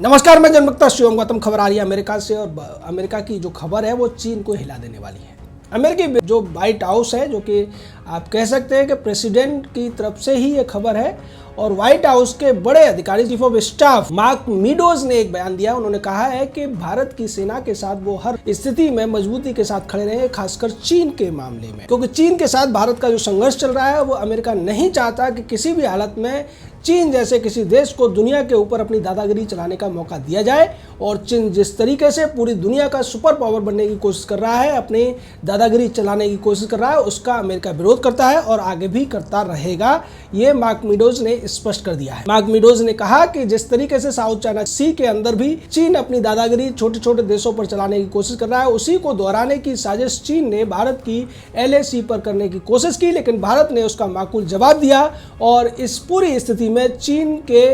नमस्कार, मैं जनमुक्ता शिवम गौतम। खबर आ रही है अमेरिका से और अमेरिका की जो खबर है वो चीन को हिला देने वाली है। अमेरिकी जो व्हाइट हाउस है, जो कि आप कह सकते हैं कि प्रेसिडेंट की तरफ से ही ये खबर है, और व्हाइट हाउस के बड़े अधिकारी chief of staff mark meadows ने एक बयान दिया। उन्होंने कहा है कि भारत की सेना के साथ वो हर स्थिति में मजबूती के साथ खड़े रहे, खासकर चीन के मामले में, क्योंकि चीन के साथ भारत का जो संघर्ष चल रहा है वो अमेरिका नहीं चाहता कि किसी भी हालत में चीन जैसे किसी देश को दुनिया के ऊपर अपनी दादागिरी चलाने का मौका दिया जाए। और चीन जिस तरीके से पूरी दुनिया का सुपर पावर बनने की कोशिश कर रहा है, अपनी दादागिरी चलाने की कोशिश कर रहा है, उसका अमेरिका विरोध करता है और आगे भी करता रहेगा। ये मार्क मीडोज ने स्पष्ट कर दिया है। मार्क मीडोज ने कहा कि जिस तरीके से साउथ चाइना सी के अंदर भी चीन अपनी दादागिरी छोटे छोटे देशों पर चलाने की कोशिश कर रहा है, उसी को दोहराने की साजिश चीन ने भारत की LAC पर करने की कोशिश की, लेकिन भारत ने उसका माकूल जवाब दिया। और इस पूरी स्थिति में चीन के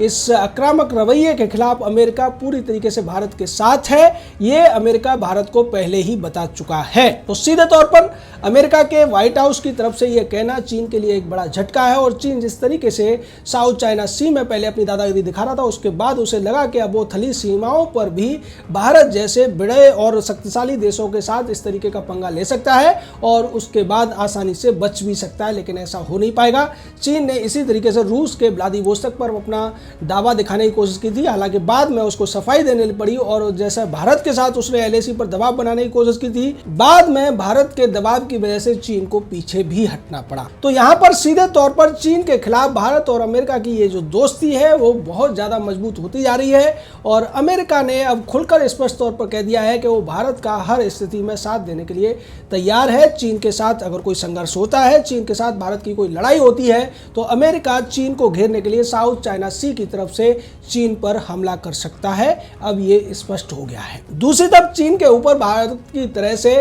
इस आक्रामक रवैये के खिलाफ अमेरिका पूरी तरीके से भारत के साथ है। ये अमेरिका भारत को पहले ही बता चुका है। तो सीधे तौर पर अमेरिका के व्हाइट हाउस की तरफ से यह कहना चीन के लिए एक बड़ा झटका है। और चीन जिस तरीके से साउथ चाइना सी में पहले अपनी दादागिरी दिखा रहा था, उसके बाद उसे लगा कि अब वो थली सीमाओं पर भी भारत जैसे बड़े और शक्तिशाली देशों के साथ इस तरीके का पंगा ले सकता है और उसके बाद आसानी से बच भी सकता है, लेकिन ऐसा हो नहीं पाएगा। चीन ने इसी तरीके से रूस के व्लादिवोस्तोक पर अपना दावा दिखाने की कोशिश की थी, हालांकि बाद में उसको सफाई देने पड़ी। और जैसे भारत के साथ उसने LAC पर दबाव बनाने की कोशिश की थी, बाद में भारत के दबाव की वजह से चीन को पीछे भी हटना पड़ा। तो यहाँ पर सीधे तौर पर चीन के खिलाफ भारत और अमेरिका की ये जो दोस्ती है वो बहुत ज्यादा मजबूत होती जा रही है। और अमेरिका ने अब खुलकर स्पष्ट तौर पर कह दिया है कि वो भारत का हर स्थिति में साथ देने के लिए तैयार है। चीन के साथ अगर कोई संघर्ष होता है, चीन के साथ भारत की कोई लड़ाई होती है, तो अमेरिका चीन को घेरने के लिए साउथ चाइना सी की तरफ से चीन पर हमला कर सकता है। अब ये स्पष्ट हो गया है। दूसरी तरफ चीन के ऊपर भारत की तरह से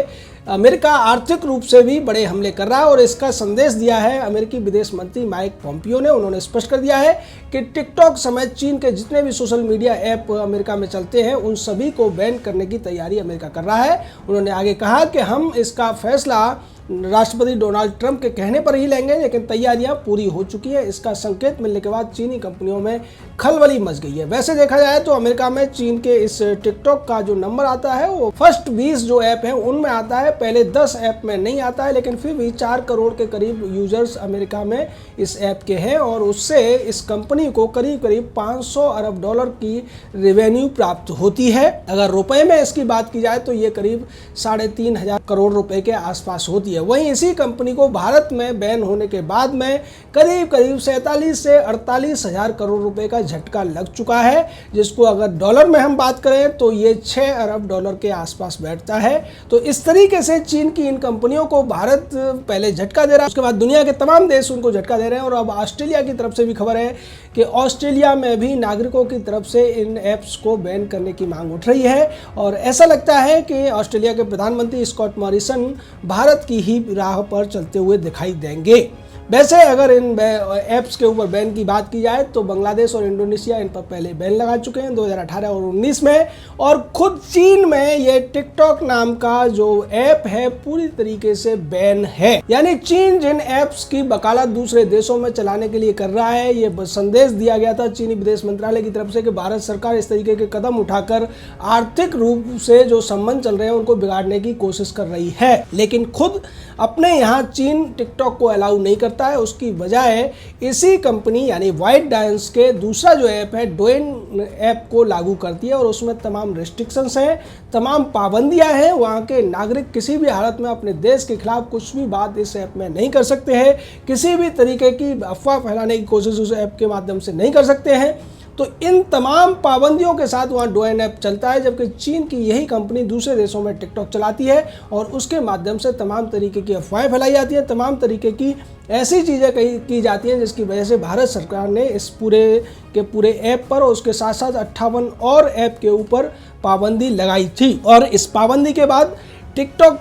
अमेरिका आर्थिक रूप से भी बड़े हमले कर रहा है, और इसका संदेश दिया है अमेरिकी विदेश मंत्री माइक पोम्पियो ने। उन्होंने स्पष्ट कर दिया है कि टिकटॉक समेत चीन के जितने भी सोशल मीडिया ऐप अमेरिका में चलते हैं उन सभी को बैन करने की तैयारी अमेरिका कर रहा है। उन्होंने आगे कहा कि हम इसका फैसला राष्ट्रपति डोनाल्ड ट्रंप के कहने पर ही लेंगे, लेकिन तैयारियां पूरी हो चुकी है। इसका संकेत मिलने के बाद चीनी कंपनियों में खलबली मच गई है। वैसे देखा जाए तो अमेरिका में चीन के इस टिकटॉक का जो नंबर आता है वो फर्स्ट 20 जो ऐप है उनमें आता है, पहले 10 ऐप में नहीं आता है, लेकिन फिर भी 4 करोड़ के करीब यूजर्स अमेरिका में इस ऐप के हैं। और उससे इस कंपनी को करीब करीब $500 अरब की रेवेन्यू प्राप्त होती है। अगर रुपए में इसकी बात की जाए तो ये करीब 3,500 करोड़ रुपए के आसपास होती है। वहीं इसी कंपनी को भारत में बैन होने के बाद में करीब करीब 47 से 48 हजार करोड़ रुपए का झटका लग चुका है, जिसको अगर डॉलर में हम बात करें तो ये 6 अरब डॉलर के आसपास बैठता है। तो इस तरीके से चीन की इन कंपनियों को भारत पहले झटका दे रहा है, उसके बाद दुनिया के तमाम देश उनको झटका दे रहे हैं। और अब ऑस्ट्रेलिया की तरफ से भी खबर है कि ऑस्ट्रेलिया में भी नागरिकों की तरफ से इन ऐप्स को बैन करने की मांग उठ रही है। और ऐसा लगता है कि ऑस्ट्रेलिया के प्रधानमंत्री स्कॉट मॉरिसन भारत की ही राह पर चलते हुए दिखाई देंगे। वैसे अगर इन ऐप्स के ऊपर बैन की बात की जाए तो बांग्लादेश और इंडोनेशिया इन पर पहले बैन लगा चुके हैं 2018 और 19 में। और खुद चीन में ये टिकटॉक नाम का जो ऐप है पूरी तरीके से बैन है। यानी चीन जिन ऐप्स की वकालत दूसरे देशों में चलाने के लिए कर रहा है, ये संदेश दिया गया था चीनी विदेश मंत्रालय की तरफ से कि भारत सरकार इस तरीके के कदम उठाकर आर्थिक रूप से जो संबंध चल रहे हैं उनको बिगाड़ने की कोशिश कर रही है। लेकिन खुद अपने यहाँ चीन टिकटॉक को अलाउ नहीं करता है। उसकी बजाय इसी कंपनी यानी व्हाइट डायंस के दूसरा जो ऐप है डोइन ऐप को लागू करती है, और उसमें तमाम रेस्ट्रिक्शंस हैं, तमाम पाबंदियां हैं। वहाँ के नागरिक किसी भी हालत में अपने देश के खिलाफ कुछ भी बात इस ऐप में नहीं कर सकते हैं, किसी भी तरीके की अफवाह फैलाने की कोशिश उस ऐप के माध्यम से नहीं कर सकते हैं। तो इन तमाम पाबंदियों के साथ वहाँ डोइन ऐप चलता है, जबकि चीन की यही कंपनी दूसरे देशों में टिकटॉक चलाती है और उसके माध्यम से तमाम तरीके की अफवाहें फैलाई जाती हैं, तमाम तरीके की ऐसी चीज़ें की जाती हैं जिसकी वजह से भारत सरकार ने इस पूरे ऐप पर और उसके साथ साथ 58 और ऐप के ऊपर पाबंदी लगाई थी। और इस पाबंदी के बाद टिकटॉक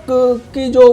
की जो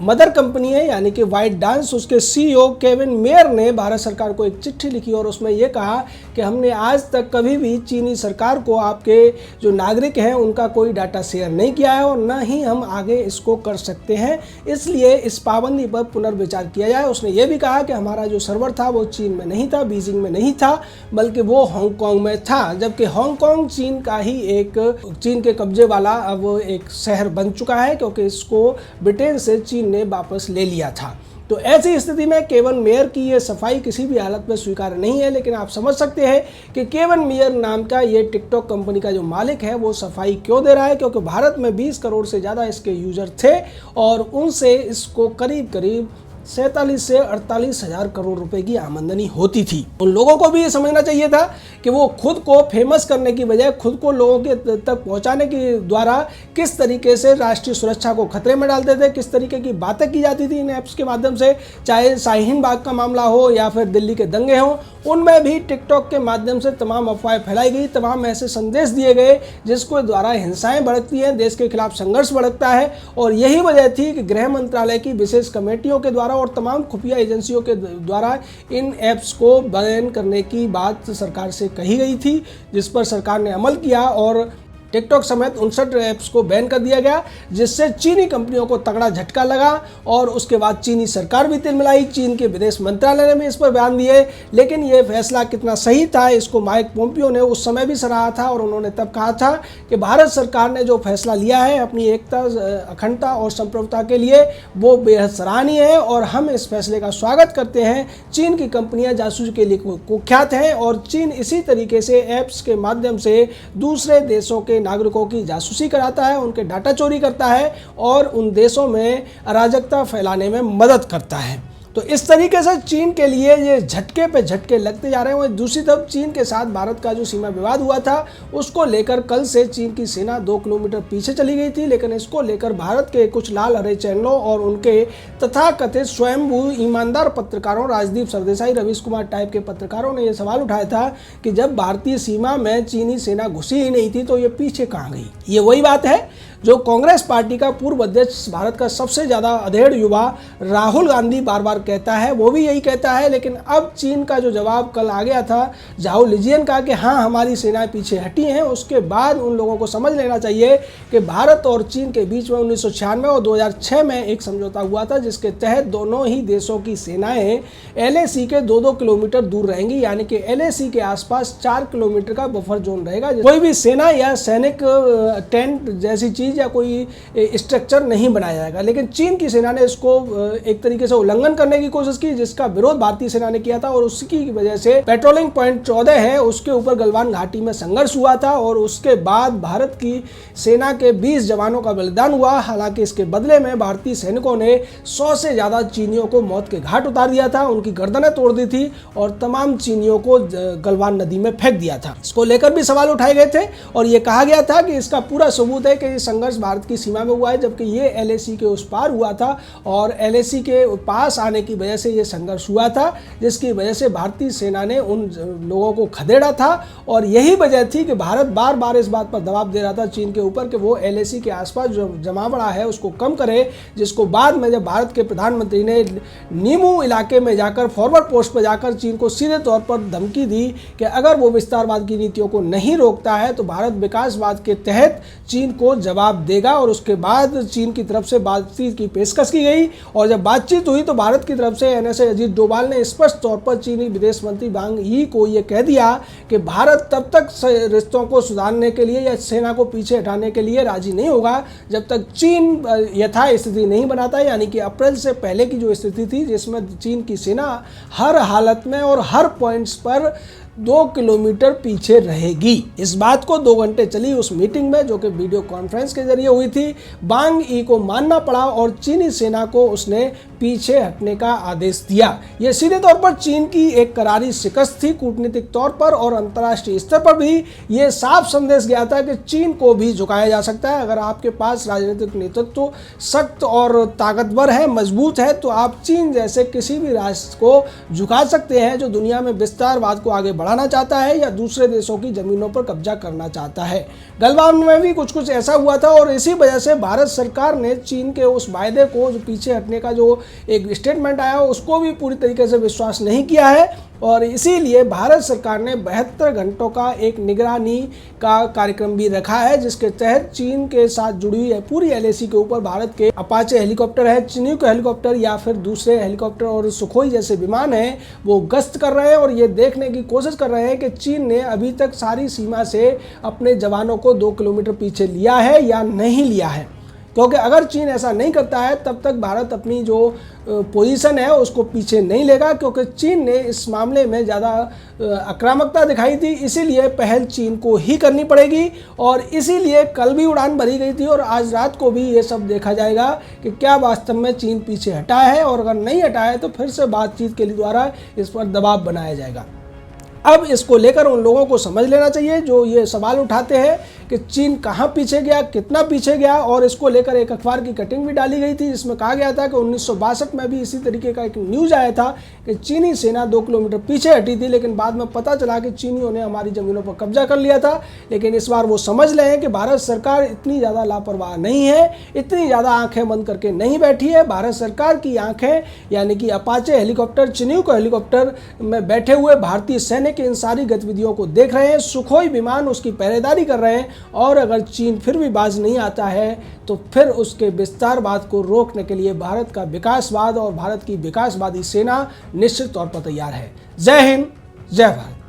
मदर कंपनी है यानी कि वाइट डांस, उसके सीईओ केविन मेयर ने भारत सरकार को एक चिट्ठी लिखी और उसमें ये कहा कि हमने आज तक कभी भी चीनी सरकार को आपके जो नागरिक हैं उनका कोई डाटा शेयर नहीं किया है और न ही हम आगे इसको कर सकते हैं, इसलिए इस पाबंदी पर पुनर्विचार किया जाए। उसने ये भी कहा कि हमारा जो सर्वर था वो चीन में नहीं था, बीजिंग में नहीं था, बल्कि वो हांगकांग में था, जबकि हांगकांग चीन का ही चीन के कब्जे वाला अब एक शहर बन चुका है क्योंकि इसको ब्रिटेन से चीन ने वापस ले लिया था। तो ऐसी स्थिति में केविन मेयर की ये सफाई किसी भी हालत में स्वीकार्य नहीं है, लेकिन आप समझ सकते हैं कि केविन मेयर नाम का ये टिकटॉक कंपनी का जो मालिक है वो सफाई क्यों दे रहा है, क्योंकि भारत में 20 करोड़ से ज़्यादा इसके यूजर थे और उनसे इसको करीब करीब 47 से 48 हजार करोड़ रुपए की आमदनी होती थी। उन लोगों को भी ये समझना चाहिए था कि वो खुद को फेमस करने की बजाय खुद को लोगों के तक पहुंचाने के द्वारा किस तरीके से राष्ट्रीय सुरक्षा को खतरे में डालते थे, किस तरीके की बातें की जाती थी इन ऐप्स के माध्यम से, चाहे शाहीन बाग का मामला हो या फिर दिल्ली के दंगे हों, उनमें भी टिकटॉक के माध्यम से तमाम अफवाहें फैलाई गई, तमाम ऐसे संदेश दिए गए जिसको द्वारा हिंसाएं भड़कती हैं, देश के खिलाफ संघर्ष भड़कता है। और यही वजह थी कि गृह मंत्रालय की विशेष कमेटियों के द्वारा और तमाम खुफिया एजेंसियों के द्वारा इन ऐप्स को बैन करने की बात सरकार से कही गई थी, जिस पर सरकार ने अमल किया और टिकटॉक समेत 59 ऐप्स को बैन कर दिया गया, जिससे चीनी कंपनियों को तगड़ा झटका लगा और उसके बाद चीनी सरकार भी तिलमिलाई। चीन के विदेश मंत्रालय ने भी इस पर बयान दिए, लेकिन ये फैसला कितना सही था इसको माइक पोम्पियो ने उस समय भी सराहा था और उन्होंने तब कहा था कि भारत सरकार ने जो फैसला लिया है अपनी एकता, अखंडता और संप्रभुता के लिए वो बेहद सराहनीय है और हम इस फैसले का स्वागत करते हैं। चीन की कंपनियां जासूसी के लिए कुख्यात हैं और चीन इसी तरीके से ऐप्स के माध्यम से दूसरे देशों के नागरिकों की जासूसी कराता है, उनके डाटा चोरी करता है और उन देशों में अराजकता फैलाने में मदद करता है। तो इस तरीके से चीन के लिए ये झटके पे झटके लगते जा रहे हैं। दूसरी तरफ चीन के साथ भारत का जो सीमा विवाद हुआ था उसको लेकर कल से चीन की सेना 2 किलोमीटर पीछे चली गई थी, लेकिन इसको लेकर भारत के कुछ लाल हरे चैनलों और उनके तथाकथित स्वयंभू ईमानदार पत्रकारों राजदीप सरदेसाई, रवीश कुमार टाइप के पत्रकारों ने यह सवाल उठाया था कि जब भारतीय सीमा में चीनी सेना घुसी ही नहीं थी तो ये पीछे कहाँ गई। ये वही बात है जो कांग्रेस पार्टी का पूर्व अध्यक्ष, भारत का सबसे ज़्यादा अधेड़ युवा राहुल गांधी बार बार कहता है, वो भी यही कहता है। लेकिन अब चीन का जो जवाब कल आ गया था झाओ लिजियन का कि हाँ हमारी सेनाएं पीछे हटी हैं, उसके बाद उन लोगों को समझ लेना चाहिए कि भारत और चीन के बीच में 1996 और 2006 में एक समझौता हुआ था जिसके तहत दोनों ही देशों की सेनाएं LAC के 2-2 किलोमीटर दूर रहेंगी, यानी कि LAC के आसपास 4 किलोमीटर का बफर जोन रहेगा। कोई भी सेना या सैनिक टेंट जैसी चीज या कोई स्ट्रक्चर नहीं बनाया जाएगा। लेकिन चीन की सेना ने इसको एक तरीके से उल्लंघन करने की कोशिश की, जिसका विरोध भारतीय सेना ने किया था और उसकी वजह से पेट्रोलिंग पॉइंट 14 है उसके ऊपर गलवान घाटी में संघर्ष हुआ था और उसके बाद भारत की सेना के 20 जवानों का बलिदान हुआ। हालांकि इसके बदले में भारतीय सैनिकों ने 100 से ज्यादा चीनियों को मौत के घाट उतार दिया था, उनकी गर्दनें तोड़ दी थी और तमाम चीनियों को गलवान नदी में फेंक दिया था। इसको लेकर भी सवाल उठाए गए थे और यह कहा गया था कि इसका पूरा सबूत है कि संघर्ष भारत की सीमा में हुआ है, जबकि ये LAC के उस पार हुआ था और LAC के पास आने की वजह से ये संघर्ष हुआ था, जिसकी वजह से भारतीय सेना ने उन लोगों को खदेड़ा था। और यही वजह थी कि भारत बार बार इस बात पर दबाव दे रहा था चीन के ऊपर कि वो LAC के आसपास जो जमावड़ा है उसको कम करे, जिसको बाद में जब भारत के प्रधानमंत्री ने नीमू इलाके में जाकर फॉरवर्ड पोस्ट पर जाकर चीन को सीधे तौर पर धमकी दी कि अगर वो विस्तारवाद की नीतियों को नहीं रोकता है तो भारत विकासवाद के तहत चीन को जवाब देगा। और उसके बाद चीन की तरफ से बातचीत की पेशकश की गई और जब बातचीत हुई तो भारत की तरफ से NSA अजीत डोभाल ने स्पष्ट तौर पर चीनी विदेश मंत्री वांग यी को यह कह दिया कि भारत तब तक रिश्तों को सुधारने के लिए या सेना को पीछे हटाने के लिए राजी नहीं होगा जब तक चीन यथा स्थिति नहीं बनाता, यानी कि अप्रैल से पहले की जो स्थिति थी जिसमें चीन की सेना हर हालत में और हर पॉइंट्स पर 2 किलोमीटर पीछे रहेगी। इस बात को 2 घंटे चली उस मीटिंग में जो कि वीडियो कॉन्फ्रेंस के जरिए हुई थी, वांग यी को मानना पड़ा और चीनी सेना को उसने पीछे हटने का आदेश दिया। यह सीधे तौर पर चीन की एक करारी शिकस्त थी कूटनीतिक तौर पर और अंतर्राष्ट्रीय स्तर पर भी यह साफ संदेश गया था कि चीन को भी झुकाया जा सकता है। अगर आपके पास राजनीतिक नेतृत्व सख्त और ताकतवर है, मजबूत है, तो आप चीन जैसे किसी भी राष्ट्र को झुका सकते हैं जो दुनिया में विस्तारवाद को आगे बढ़ाना चाहता है या दूसरे देशों की ज़मीनों पर कब्जा करना चाहता है। गलवान में भी कुछ कुछ ऐसा हुआ था और इसी वजह से भारत सरकार ने चीन के उस वायदे को, जो पीछे हटने का जो एक स्टेटमेंट आया, उसको भी पूरी तरीके से विश्वास नहीं किया है और इसीलिए भारत सरकार ने 72 घंटों का एक निगरानी का कार्यक्रम भी रखा है, जिसके तहत चीन के साथ जुड़ी हुई पूरी एलएसी के ऊपर भारत के अपाचे हेलीकॉप्टर है, चिनूक हेलीकॉप्टर या फिर दूसरे हेलीकॉप्टर और सुखोई जैसे विमान हैं, वो गश्त कर रहे हैं और ये देखने की कोशिश कर रहे हैं कि चीन ने अभी तक सारी सीमा से अपने जवानों को 2 किलोमीटर पीछे लिया है या नहीं लिया है। क्योंकि अगर चीन ऐसा नहीं करता है तब तक भारत अपनी जो पोजीशन है उसको पीछे नहीं लेगा, क्योंकि चीन ने इस मामले में ज़्यादा आक्रामकता दिखाई थी, इसीलिए पहल चीन को ही करनी पड़ेगी। और इसीलिए कल भी उड़ान भरी गई थी और आज रात को भी ये सब देखा जाएगा कि क्या वास्तव में चीन पीछे हटा है, और अगर नहीं हटा है तो फिर से बातचीत के द्वारा इस पर दबाव बनाया जाएगा। अब इसको लेकर उन लोगों को समझ लेना चाहिए जो ये सवाल उठाते हैं कि चीन कहाँ पीछे गया, कितना पीछे गया, और इसको लेकर एक अखबार की कटिंग भी डाली गई थी जिसमें कहा गया था कि 1962 में भी इसी तरीके का एक न्यूज़ आया था कि चीनी सेना 2 किलोमीटर पीछे हटी थी, लेकिन बाद में पता चला कि चीनियों ने हमारी ज़मीनों पर कब्जा कर लिया था। लेकिन इस बार वो समझ लें कि भारत सरकार इतनी ज़्यादा लापरवाह नहीं है, इतनी ज़्यादा आंखें बंद करके नहीं बैठी है। भारत सरकार की आंखें यानी कि अपाचे हेलीकॉप्टर, चिनूक हेलीकॉप्टर में बैठे हुए भारतीय सैनिक इन सारी गतिविधियों को देख रहे हैं, सुखोई विमान उसकी पहरेदारी कर रहे हैं, और अगर चीन फिर भी बाज नहीं आता है तो फिर उसके विस्तारवाद को रोकने के लिए भारत का विकासवाद और भारत की विकासवादी सेना निश्चित तौर पर तैयार है। जय हिंद, जय भारत।